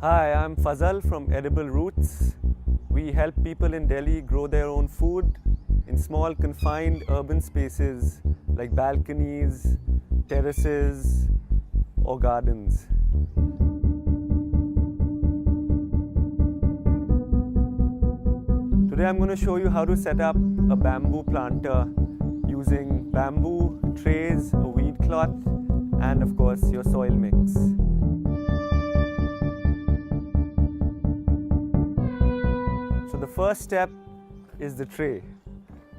Hi, I'm Fazal from Edible Roots. We help people in Delhi grow their own food in small confined urban spaces like balconies, terraces or gardens. Today I'm going to show you how to set up a bamboo planter using bamboo, trays, a weed cloth and of course your soil mix. So the first step is the tray.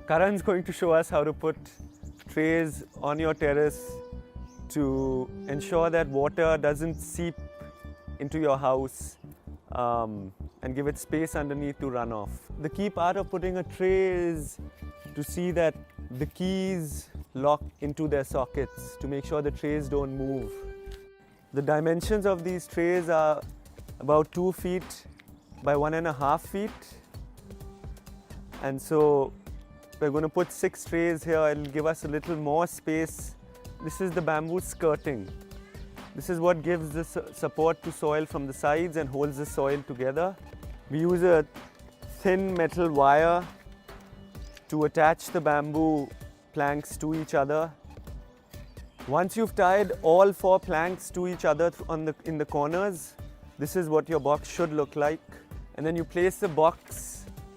Karan's going to show us how to put trays on your terrace to ensure that water doesn't seep into your house and give it space underneath to run off. The key part of putting a tray is to see that the keys lock into their sockets to make sure the trays don't move. The dimensions of these trays are about 2 feet by 1.5 feet. And so we're going to put 6 trays here. It'll give us a little more space. This is the bamboo skirting. This is what gives the support to soil from the sides and holds the soil together. We use a thin metal wire to attach the bamboo planks to each other. Once you've tied all 4 planks to each other in the corners, this is what your box should look like. And then you place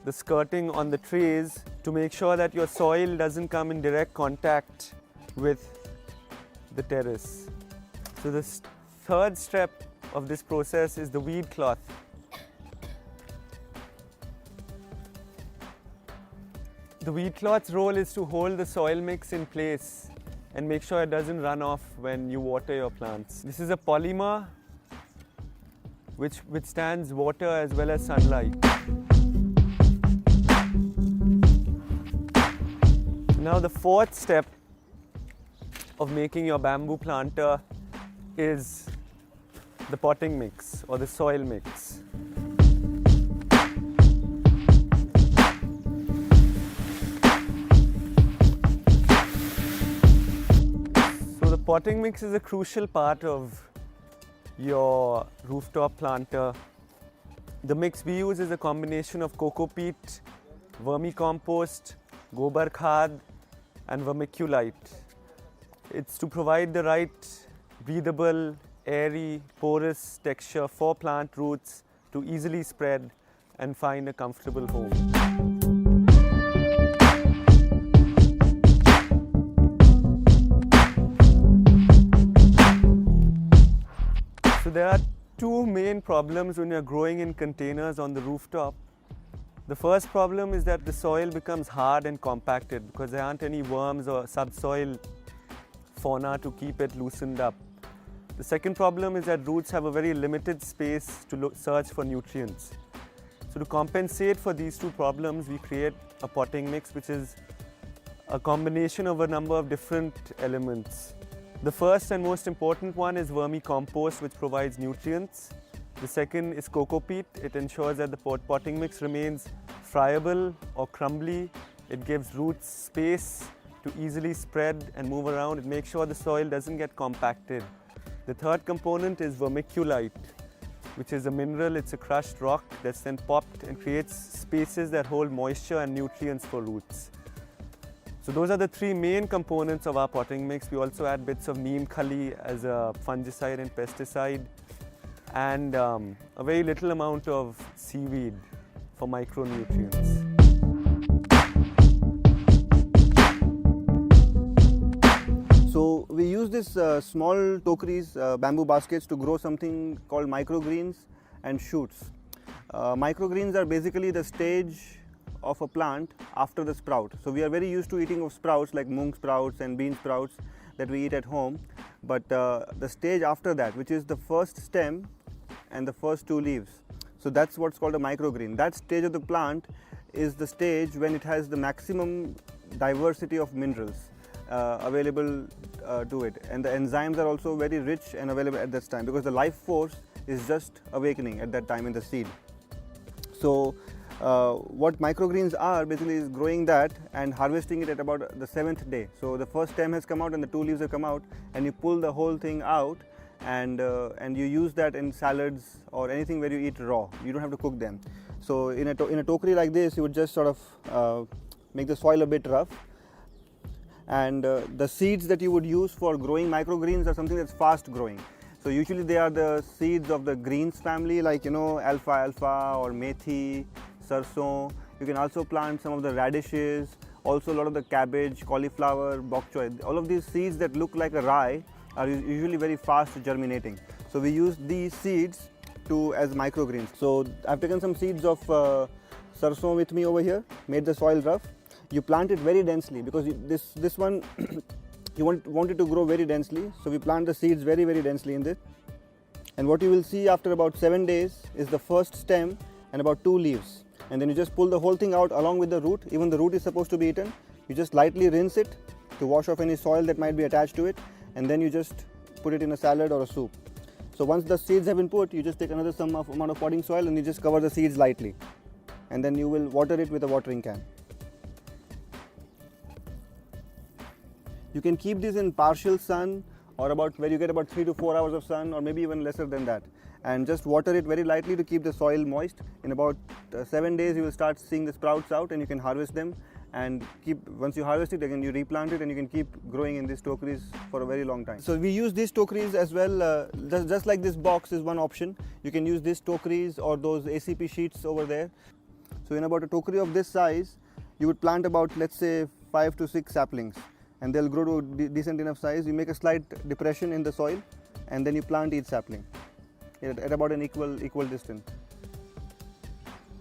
the skirting on the trays to make sure that your soil doesn't come in direct contact with the terrace. So the third step of this process is the weed cloth. The weed cloth's role is to hold the soil mix in place and make sure it doesn't run off when you water your plants. This is a polymer which withstands water as well as sunlight. Now the fourth step of making your bamboo planter is the potting mix or the soil mix. So the potting mix is a crucial part of your rooftop planter. The mix we use is a combination of coco peat, vermicompost, gobar khad and vermiculite. It's to provide the right breathable, airy, porous texture for plant roots to easily spread and find a comfortable home. So there are 2 main problems when you're growing in containers on the rooftop. The first problem is that the soil becomes hard and compacted because there aren't any worms or subsoil fauna to keep it loosened up. The second problem is that roots have a very limited space to search for nutrients. So to compensate for these 2 problems, we create a potting mix which is a combination of a number of different elements. The first and most important one is vermicompost, which provides nutrients. The second is coco peat. It ensures that the potting mix remains friable or crumbly. It gives roots space to easily spread and move around. It makes sure the soil doesn't get compacted. The third component is vermiculite, which is a mineral. It's a crushed rock that's then popped and creates spaces that hold moisture and nutrients for roots. So those are the 3 main components of our potting mix. We also add bits of neem khali as a fungicide and pesticide, and a very little amount of seaweed for micronutrients. So we use this small tokaris, bamboo baskets, to grow something called microgreens and shoots. Microgreens are basically the stage of a plant after the sprout. So we are very used to eating of sprouts like mung sprouts and bean sprouts that we eat at home. But the stage after that, which is the first stem and the first 2 leaves, so that's what's called a microgreen. That stage of the plant is the stage when it has the maximum diversity of minerals available to it, and the enzymes are also very rich and available at this time because the life force is just awakening at that time in the seed. So what microgreens are basically is growing that and harvesting it at about the 7th day. So the first stem has come out and the 2 leaves have come out, and you pull the whole thing out and you use that in salads or anything where you eat raw. You don't have to cook them. So in a tokery like this, you would just sort of make the soil a bit rough. And the seeds that you would use for growing microgreens are something that's fast growing. So usually they are the seeds of the greens family, like alfalfa or methi, sarson. You can also plant some of the radishes, also a lot of the cabbage, cauliflower, bok choy. All of these seeds that look like a rye are usually very fast germinating. So we use these seeds as microgreens. So I've taken some seeds of sarson with me over here, made the soil rough. You plant it very densely because this one you want it to grow very densely. So we plant the seeds very densely in this. And what you will see after about 7 days is the first stem and about 2 leaves. And then you just pull the whole thing out along with the root. Even the root is supposed to be eaten. You just lightly rinse it to wash off any soil that might be attached to it, and then you just put it in a salad or a soup. So once the seeds have been put, you just take another amount of potting soil and you just cover the seeds lightly, and then you will water it with a watering can. You can keep this in partial sun, or about where you get about 3 to 4 hours of sun, or maybe even lesser than that, and just water it very lightly to keep the soil moist. In about 7 days you will start seeing the sprouts out, and you can harvest them. And once you harvest it, again you replant it, and you can keep growing in these tokeries for a very long time. So we use these tokeries as well, just like this box is one option. You can use these tokeries or those ACP sheets over there. So in about a tokery of this size, you would plant about, let's say, 5 to 6 saplings, and they'll grow to a decent enough size. You make a slight depression in the soil, and then you plant each sapling at about an equal distance.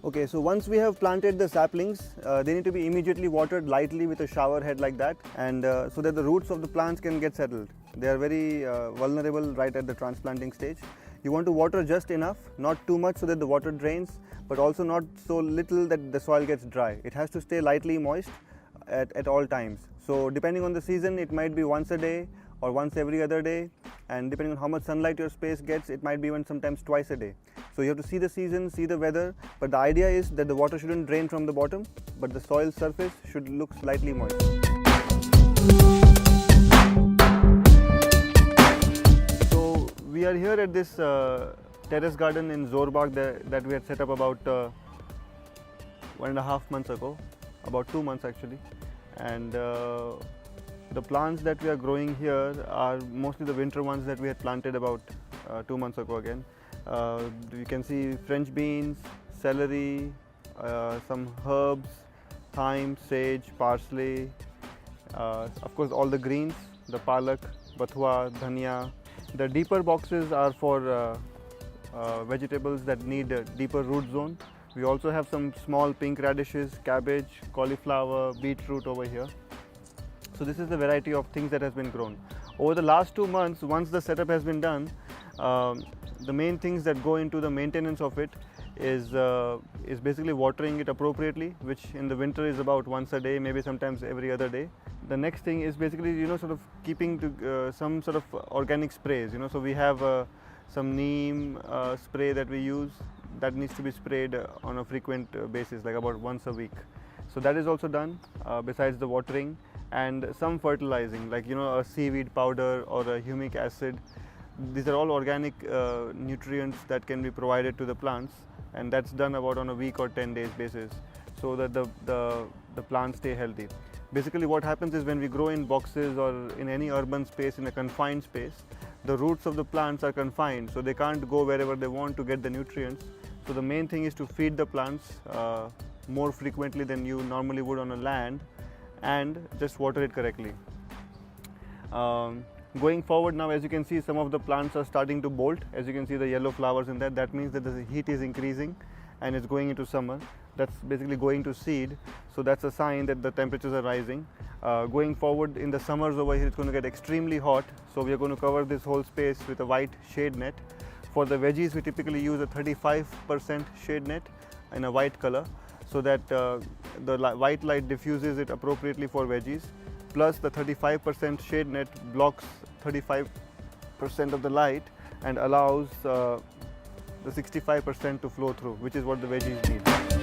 Okay, so once we have planted the saplings, they need to be immediately watered lightly with a shower head like that, and so that the roots of the plants can get settled. They are very vulnerable right at the transplanting stage. You want to water just enough, not too much so that the water drains, but also not so little that the soil gets dry. It has to stay lightly moist at all times. So depending on the season, it might be once a day or once every other day, and depending on how much sunlight your space gets, it might be even sometimes twice a day. So you have to see the season, see the weather, but the idea is that the water shouldn't drain from the bottom, but the soil surface should look slightly moist. So we are here at this terrace garden in Zorbagh that we had set up about 1.5 months ago, about 2 months actually. And the plants that we are growing here are mostly the winter ones that we had planted about 2 months ago again. You can see French beans, celery, some herbs, thyme, sage, parsley, of course all the greens, the palak, bathua, dhania. The deeper boxes are for vegetables that need a deeper root zone. We also have some small pink radishes, cabbage, cauliflower, beetroot over here. So this is the variety of things that has been grown. Over the last 2 months, once the setup has been done, the main things that go into the maintenance of it is basically watering it appropriately, which in the winter is about once a day, maybe sometimes every other day. The next thing is basically, sort of keeping to, some sort of organic sprays. So we have some neem spray that we use that needs to be sprayed on a frequent basis, like about once a week. So that is also done besides the watering, and some fertilizing, like a seaweed powder or a humic acid. These are all organic nutrients that can be provided to the plants, and that's done about on a week or 10 days basis, so that the plants stay healthy. Basically what happens is, when we grow in boxes or in any urban space, in a confined space, the roots of the plants are confined, so they can't go wherever they want to get the nutrients. So the main thing is to feed the plants more frequently than you normally would on a land, and just water it correctly. Going forward now, as you can see, some of the plants are starting to bolt. As you can see the yellow flowers in that, that means that the heat is increasing and it's going into summer. That's basically going to seed, so that's a sign that the temperatures are rising. Going forward in the summers over here, it's going to get extremely hot, so we are going to cover this whole space with a white shade net. For the veggies, we typically use a 35% shade net in a white color, so that the white light diffuses it appropriately for veggies. Plus the 35% shade net blocks 35% of the light and allows the 65% to flow through, which is what the veggies need.